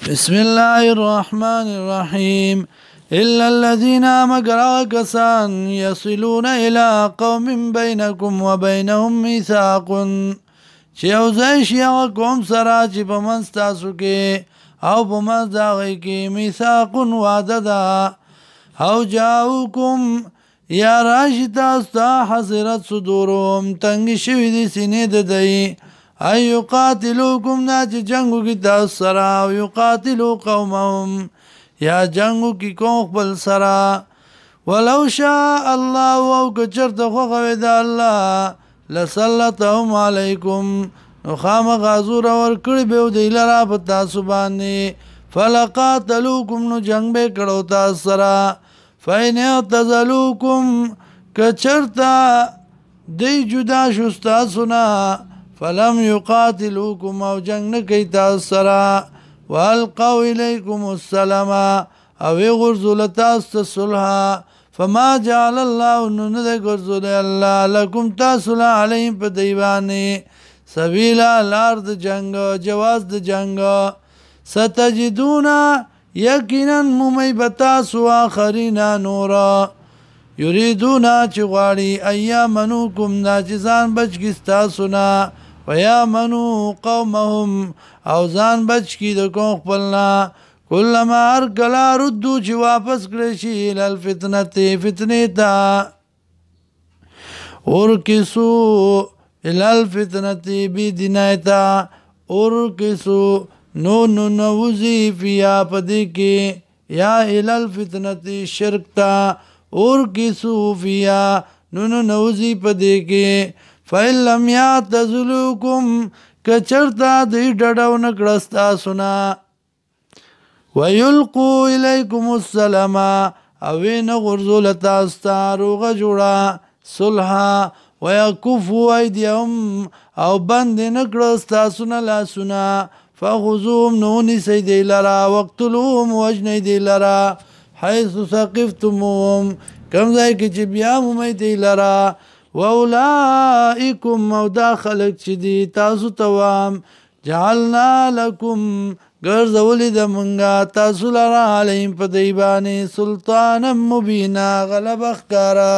بسم الله الرحمن الرحيم إلا الذين مگر کسان يصلون إلى قوم بينكم وبينهم ميثاق چې اوځي شي هغه قوم سره چې په منځ تاسو کې او په منځ د هغوی کې میثاق وعده ده او جاؤکم یا راشي تاسو ته حضرت صدورهم تنګ شوي دي سینې د دوی ای یقاتلوکم دا چې جنگو کی تاسو سره او یقاتلو قومهم یا جنگو کی قوم خپل سره ولو شاء الله او که چرته خوښوي د الله لسلطهم علیکم نو خامخا زور ورکړی به دی لرا په تاسو باندې فلقاتلوکم نو جنگ به کړو تاسو سره فین اعتزلوکم که چرته دی جدا شو تاسو نه فلم يقاتلوكم او جنگ نکی تاسو سره والقوا الیکم السلام او غرزول تاسو صلح فما جعل الله نند غرزول الله لكم تاسو علیهم په دیوانه سبیلا لارد جنگ جواز د جنگ ستجدون یقینا ممیبتا سو اخرین نورا یریدون چې غواړي ایامنوکم دا چې ځان بچ کی تاسو نه ويامنوا قومهم او ځان بچ کی د قوم خپلنا کلما ارکلا ردو چې واپس کړی شي الفتنه فتنه تا ورکسو الفتنه بدنایتا ورکسو نو نوزی فیا پدې کې یا الفتنه شرک تا ورکسو فیا نو نوزی پدې کې فإن لم يعتزلوكم كچرتا دی ډډاو نکړستا سنا ويلقوا اليكم السلام او نه غرزول تاسو روغه جوړه صلح ويكفوا ايديهم او بند نکړستا سنا لا سنا فخذوهم نوني سيدي لرا وقتلوهم وجني دي لرا حيث ثقفتموهم كم ځای کې چې بیا مې دي لرا واولائکم او دا خلق چې دی تاسو توام جعلنا لکم ګرځولې د منګه تاسو لره علیهم په دی باندې سلطان مبینا غلبه ښکارا